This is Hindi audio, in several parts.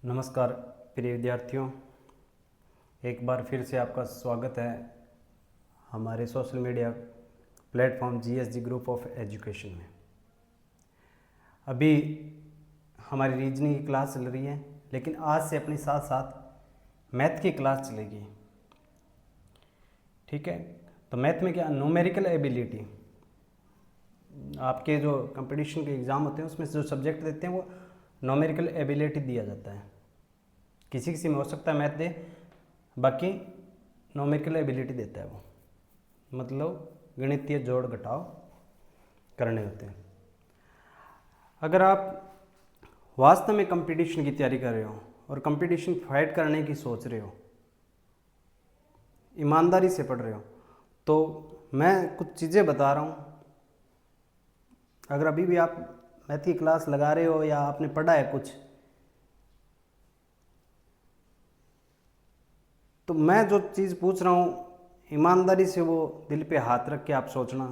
नमस्कार प्रिय विद्यार्थियों, एक बार फिर से आपका स्वागत है हमारे social media platform GSG group of education में। अभी हमारी रीजनिंग की क्लास चल रही है, लेकिन आज से अपने साथ साथ मैथ की क्लास चलेगी। ठीक है, तो मैथ में क्या, न्यूमेरिकल एबिलिटी, आपके जो कंपटीशन के एग्ज़ाम होते हैं उसमें जो सब्जेक्ट देते हैं वो न्यूमेरिकल एबिलिटी दिया जाता है। किसी किसी में हो सकता है मैथ दे, बाकी न्यूमेरिकल एबिलिटी देता है वो, मतलब गणितीय जोड़ घटाव करने होते हैं। अगर आप वास्तव में कंपटीशन की तैयारी कर रहे हो और कंपटीशन फाइट करने की सोच रहे हो, ईमानदारी से पढ़ रहे हो, तो मैं कुछ चीज़ें बता रहा हूँ। अगर अभी भी आप मैथ की क्लास लगा रहे हो या आपने पढ़ा है कुछ, तो मैं जो चीज़ पूछ रहा हूँ ईमानदारी से वो दिल पे हाथ रख के आप सोचना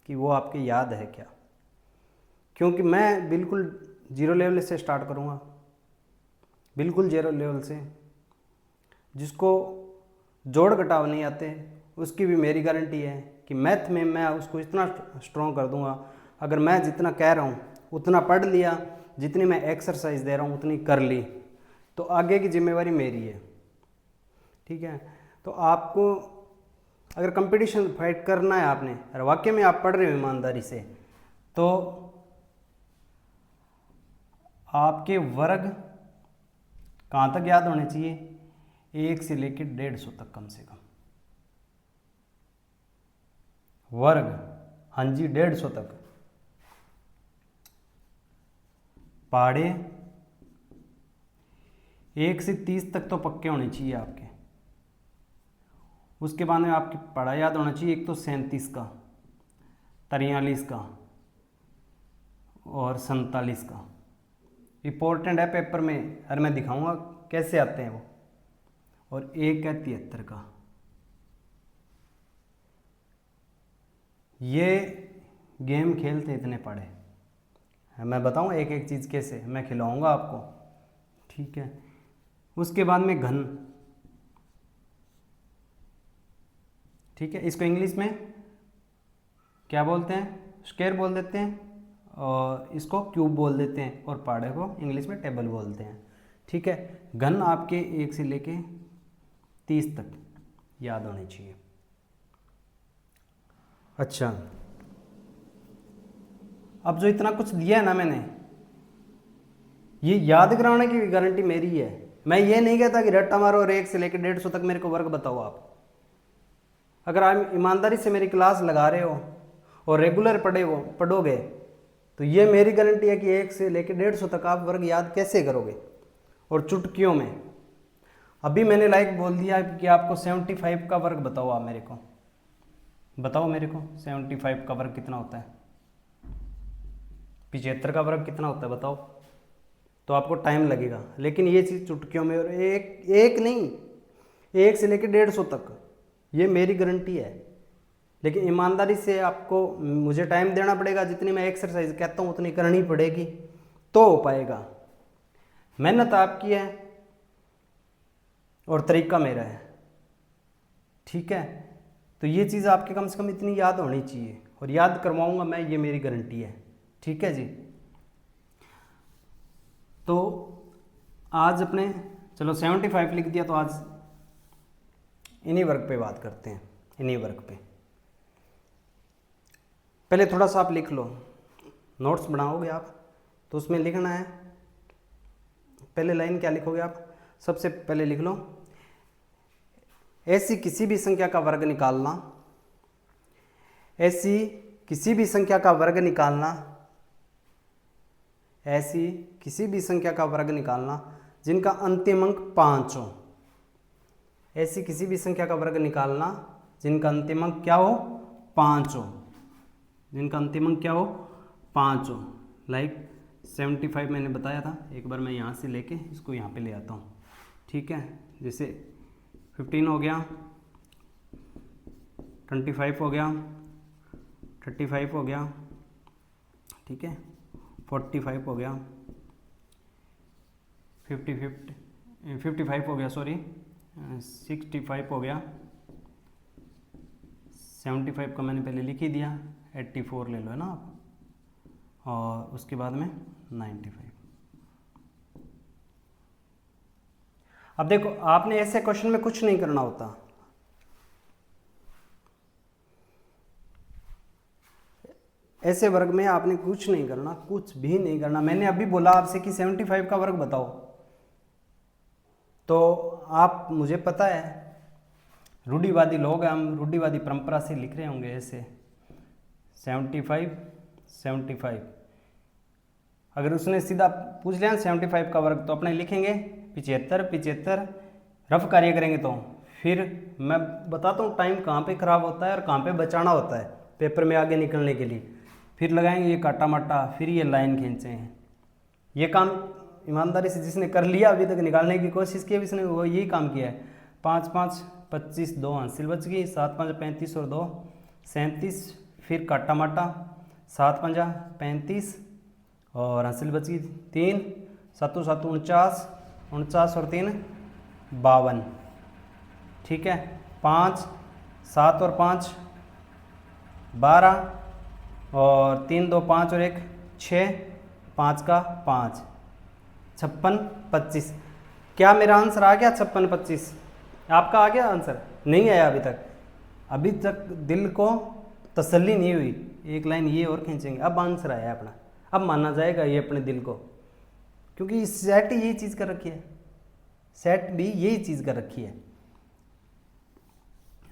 कि वो आपके याद है क्या, क्योंकि मैं बिल्कुल जीरो लेवल से स्टार्ट करूँगा, बिल्कुल जीरो लेवल से। जिसको जोड़ घटाव नहीं आते उसकी भी मेरी गारंटी है कि मैथ में मैं उसको इतना स्ट्रॉन्ग कर दूंगा। अगर मैं जितना कह रहा हूँ उतना पढ़ लिया, जितनी मैं एक्सरसाइज दे रहा हूँ उतनी कर ली, तो आगे की जिम्मेवारी मेरी है। ठीक है, तो आपको अगर कंपटीशन फाइट करना है आपने, और वाकई में आप पढ़ रहे हो ईमानदारी से, तो आपके वर्ग कहाँ तक याद होने चाहिए? 1 से लेकर 150 तक कम से कम वर्ग। हाँ जी, 150 तक। पहाड़े 1 से 30 तक तो पक्के होने चाहिए आपके। उसके बाद में आपकी पढ़ा याद होना चाहिए, एक तो 37 का, 43 का और 47 का। इम्पोर्टेंट है पेपर में, और मैं दिखाऊंगा कैसे आते हैं वो। और एक है 73 का। ये गेम खेलते इतने पढ़े, मैं बताऊं एक एक चीज़ कैसे, मैं खिलाऊंगा आपको। ठीक है, उसके बाद में घन। ठीक है, इसको इंग्लिश में क्या बोलते हैं? स्क्वायर बोल देते हैं, और इसको क्यूब बोल देते हैं, और पहाड़े को इंग्लिश में टेबल बोलते हैं। ठीक है, घन आपके 1 से लेके 30 तक याद होनी चाहिए। अच्छा, अब जो इतना कुछ दिया है ना मैंने, ये याद कराने की गारंटी मेरी है। मैं ये नहीं कहता कि रट्टा मारो और 1 से लेकर 150 तक मेरे को वर्ग बताओ आप। अगर आप ईमानदारी से मेरी क्लास लगा रहे हो और रेगुलर पढ़ोगे, तो ये मेरी गारंटी है कि 1 से लेकर 150 तक आप वर्ग याद कैसे करोगे, और चुटकियों में। अभी मैंने लाइक बोल दिया कि आपको 75 का वर्ग बताओ। आप मेरे को बताओ, मेरे को 75 का वर्ग कितना होता है? 75 का वर्ग कितना होता है बताओ। तो आपको टाइम लगेगा, लेकिन ये चीज़ चुटकियों में, और एक नहीं, 1 से लेकर 150 तक, ये मेरी गारंटी है। लेकिन ईमानदारी से आपको मुझे टाइम देना पड़ेगा, जितनी मैं एक्सरसाइज कहता हूँ उतनी करनी पड़ेगी, तो हो पाएगा। मेहनत आपकी है और तरीका मेरा है। ठीक है, तो ये चीज़ आपके कम से कम इतनी याद होनी चाहिए, और याद करवाऊंगा मैं, ये मेरी गारंटी है। ठीक है जी, तो आज अपने, चलो 75 लिख दिया, तो आज इन्हीं वर्ग पे बात करते हैं। इन्हीं वर्ग पे पहले थोड़ा सा आप लिख लो, नोट्स बनाओगे आप तो उसमें लिखना है। पहले लाइन क्या लिखोगे आप? सबसे पहले लिख लो, ऐसी किसी भी संख्या का वर्ग निकालना, ऐसी किसी भी संख्या का वर्ग निकालना, ऐसी किसी भी संख्या का वर्ग निकालना जिनका अंतिम अंक 5 हो। ऐसी किसी भी संख्या का वर्ग निकालना जिनका अंतिम अंक क्या हो? 5 हो। जिनका अंतिम अंक क्या हो? 5 हो। लाइक 75 मैंने बताया था, एक बार मैं यहाँ से लेके इसको यहाँ पे ले आता हूँ। ठीक है, जैसे 15 हो गया, 25 हो गया, 35 हो गया, ठीक है, 45 हो गया, 55 हो गया, सॉरी 65 हो गया, 75 का मैंने पहले लिख ही दिया, 84 ले लो है ना आप, और उसके बाद में 95। अब देखो आपने ऐसे क्वेश्चन में कुछ नहीं करना होता, ऐसे वर्ग में आपने कुछ नहीं करना, कुछ भी नहीं करना। मैंने अभी बोला आपसे कि 75 का वर्ग बताओ, तो आप, मुझे पता है रूढ़िवादी लोग हैं, हम रूढ़िवादी परंपरा से लिख रहे होंगे ऐसे 75। अगर उसने सीधा पूछ लिया 75 का वर्ग तो अपने लिखेंगे 75 रफ कार्य करेंगे। तो फिर मैं बताता हूँ टाइम कहाँ पे खराब होता है और कहाँ पे बचाना होता है पेपर में आगे निकलने के लिए। फिर लगाएंगे ये काटा माटा, फिर ये लाइन खींचे हैं। ये काम ईमानदारी से जिसने कर लिया अभी तक, निकालने की कोशिश की, इसने वो यही काम किया है। 5 5 25, 2 हासिल बच गई, 7 5 35 और 2 37, फिर काटा माटा 7 5 35 और हासिल बच गई 3, 7 7 49 और 3 52। ठीक है, 5 7 और 5 12 और 3 2 5 और 1 6, 5 का 5, 56 25। क्या मेरा आंसर आ गया 56 25? आपका आ गया आंसर? नहीं आया अभी तक, अभी तक दिल को तसल्ली नहीं हुई। एक लाइन ये और खींचेंगे, अब आंसर आया अपना, अब माना जाएगा ये अपने दिल को, क्योंकि सेट यही चीज़ कर रखी है, सेट भी यही चीज़ कर रखी है।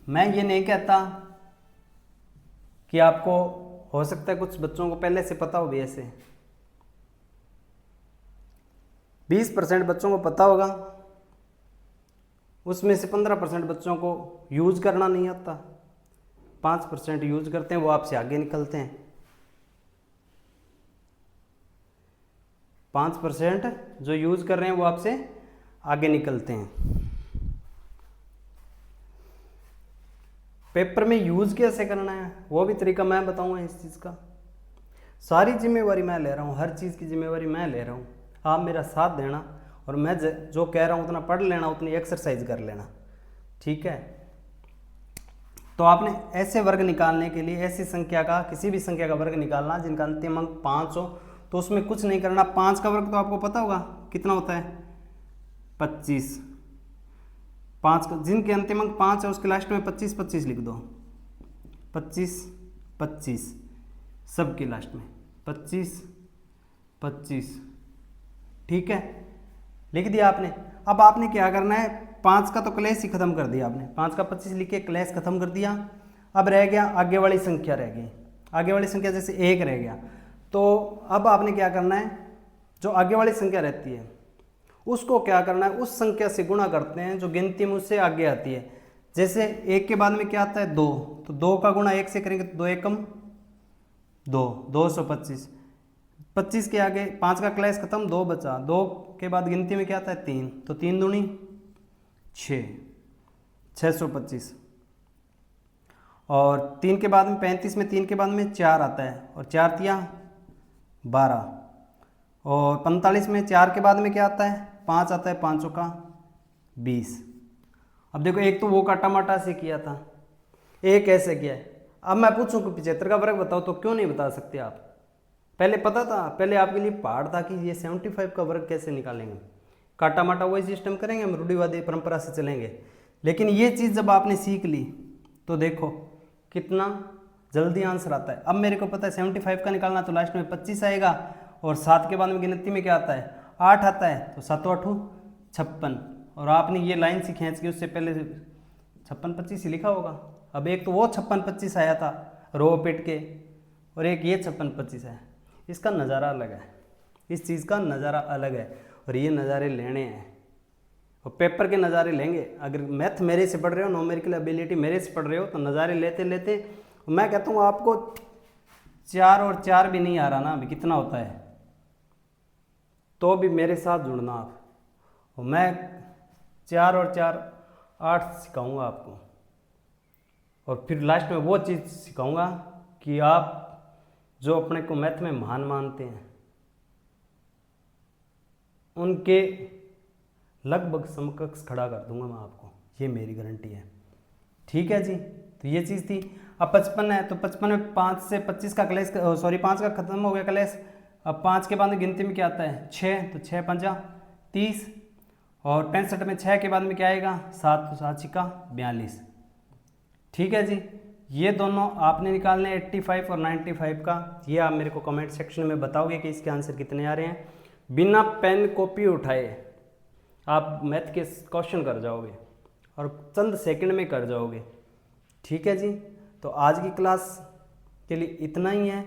मैं ये नहीं कहता कि आपको, हो सकता है कुछ बच्चों को पहले से पता हो भी, ऐसे 20% बच्चों को पता होगा, उसमें से 15% बच्चों को यूज करना नहीं आता, 5% यूज करते हैं, वो आपसे आगे निकलते हैं। 5% जो यूज कर रहे हैं वो आपसे आगे निकलते हैं। पेपर में यूज कैसे करना है वो भी तरीका मैं बताऊंगा इस चीज़ का। सारी जिम्मेवारी मैं ले रहा हूँ, हर चीज़ की जिम्मेवारी मैं ले रहा हूँ। आप मेरा साथ देना और मैं जो कह रहा हूँ उतना पढ़ लेना, उतनी एक्सरसाइज कर लेना, ठीक है। तो आपने ऐसे वर्ग निकालने के लिए, ऐसी संख्या का, किसी भी संख्या का वर्ग निकालना जिनका अंतिम अंक 5 हो, तो उसमें कुछ नहीं करना। 5 का वर्ग तो आपको पता होगा कितना होता है, 25। 5 का, जिनके अंतिम अंक 5 है उसके लास्ट में 25 25 लिख दो, 25 25, सबके लास्ट में 25 25, ठीक है, लिख दिया आपने। अब आपने क्या करना है, 5 का तो क्लेश ही खत्म कर दिया आपने, 5 का 25 लिख के क्लेश खत्म कर दिया। अब रह गया आगे वाली संख्या, रह गई आगे वाली संख्या, जैसे 1 रह गया, तो अब आपने क्या करना है, जो आगे वाली संख्या रहती है उसको क्या करना है, उस संख्या से गुणा करते हैं जो गिनती में उससे आगे आती है। जैसे 1 के बाद में क्या आता है, 2, तो 2 का गुणा 1 से करेंगे तो 2 एकम 2, 225। 25 के आगे 5 का क्लेश खत्म, 2 बचा, 2 के बाद गिनती में क्या आता है 3, तो 3 दूनी 6, 625। और 3 के बाद में 35 में 3 के बाद में 4 आता है, और 4 तिया 12, और 45 में 4 के बाद में क्या आता है, 5 आता है, 5 का 20। अब देखो एक तो वो काटा माटा से किया था, एक ऐसे किया है। अब मैं पूछूं कि 75 का वर्ग बताओ, तो क्यों नहीं बता सकते आप? पहले पता था, पहले आपके लिए पहाड़ था कि ये 75 का वर्ग कैसे निकालेंगे, काटा माटा वही सिस्टम करेंगे, हम रूढ़िवादी परंपरा से चलेंगे। लेकिन ये चीज़ जब आपने सीख ली तो देखो कितना जल्दी आंसर आता है। अब मेरे को पता है 75 का निकालना, तो लास्ट में 25 आएगा, और 7 के बाद में गिनती में क्या आता है, 8 आता है, तो 7 8 56। और आपने ये लाइन से खींच के उससे पहले 56 25 ही लिखा होगा। अब एक तो वो 56 25 आया था रो पेट के, और एक ये 56 25 है। इसका नज़ारा अलग है, इस चीज़ का नज़ारा अलग है, और ये नज़ारे लेने हैं, और पेपर के नज़ारे लेंगे। अगर मैथ मेरे से पढ़ रहे हो, न्यूमेरिकल एबिलिटी मेरे से पढ़ रहे हो, तो नज़ारे लेते लेते मैं कहता हूँ आपको 4 और 4 भी नहीं आ रहा ना, अभी कितना होता है, तो भी मेरे साथ जुड़ना आप, और मैं 4 और 4 8 सिखाऊंगा आपको, और फिर लास्ट में वो चीज़ सिखाऊंगा कि आप जो अपने को मैथ में महान मानते हैं, उनके लगभग समकक्ष खड़ा कर दूंगा मैं आपको, ये मेरी गारंटी है। ठीक है जी, तो ये चीज़ थी। अब 55 है, तो 55 में 5 से 25 का कलेश, सॉरी 5 का खत्म हो गया कलेश। अब 5 के बाद में गिनती में क्या आता है 6, तो 6 पंजा 30, और 65 में 6 के बाद में क्या आएगा 7, तो 7 छिक्का 42। ठीक है जी, ये दोनों आपने निकालने 85 और 95 का। ये आप मेरे को कमेंट सेक्शन में बताओगे कि इसके आंसर कितने आ रहे हैं। बिना पेन कॉपी उठाए आप मैथ के क्वेश्चन कर जाओगे और चंद सेकंड में कर जाओगे। ठीक है जी, तो आज की क्लास के लिए इतना ही है।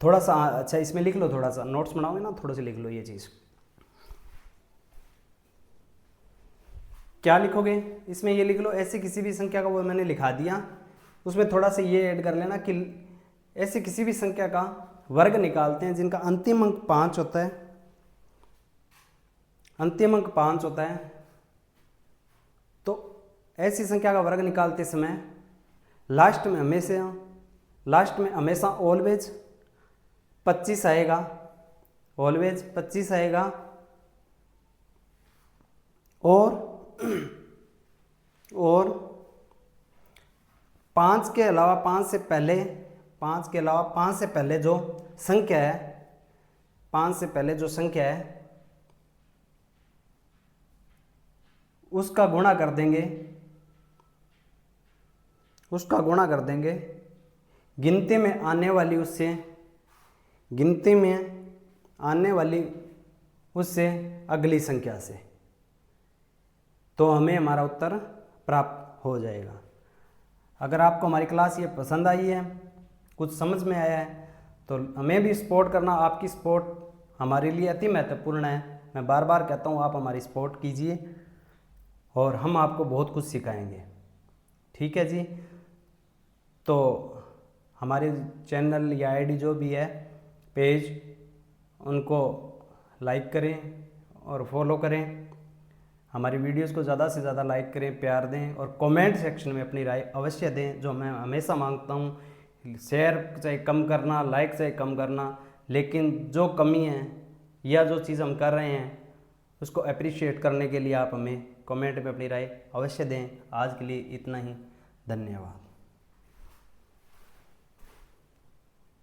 थोड़ा सा अच्छा इसमें लिख लो, थोड़ा सा नोट्स बनाओगे ना, थोड़ा सा लिख लो ये चीज़। क्या लिखोगे इसमें, ये लिख लो ऐसी किसी भी संख्या का, वो मैंने लिखा दिया, उसमें थोड़ा सा ये ऐड कर लेना कि ऐसी किसी भी संख्या का वर्ग निकालते हैं जिनका अंतिम अंक 5 होता है, अंतिम अंक 5 होता है। तो ऐसी संख्या का वर्ग निकालते समय लास्ट में हमेशा ऑलवेज 25 आएगा, ऑलवेज 25 आएगा। और 5 के अलावा 5 से पहले जो संख्या है, 5 से पहले जो संख्या है उसका गुणा कर देंगे गिनती में आने वाली उससे अगली संख्या से, तो हमें हमारा उत्तर प्राप्त हो जाएगा। अगर आपको हमारी क्लास ये पसंद आई है, कुछ समझ में आया है, तो हमें भी सपोर्ट करना। आपकी सपोर्ट हमारे लिए अति महत्वपूर्ण है। मैं बार बार कहता हूँ आप हमारी सपोर्ट कीजिए और हम आपको बहुत कुछ सिखाएंगे। ठीक है जी, तो हमारे चैनल या आईडी जो भी है पेज, उनको लाइक करें और फॉलो करें। हमारी वीडियोस को ज़्यादा से ज़्यादा लाइक करें, प्यार दें और कमेंट सेक्शन में अपनी राय अवश्य दें, जो मैं हमेशा मांगता हूँ। शेयर चाहे कम करना, लाइक चाहे कम करना, लेकिन जो कमी है या जो चीज़ हम कर रहे हैं उसको अप्रिशिएट करने के लिए आप हमें कमेंट में अपनी राय अवश्य दें। आज के लिए इतना ही, धन्यवाद।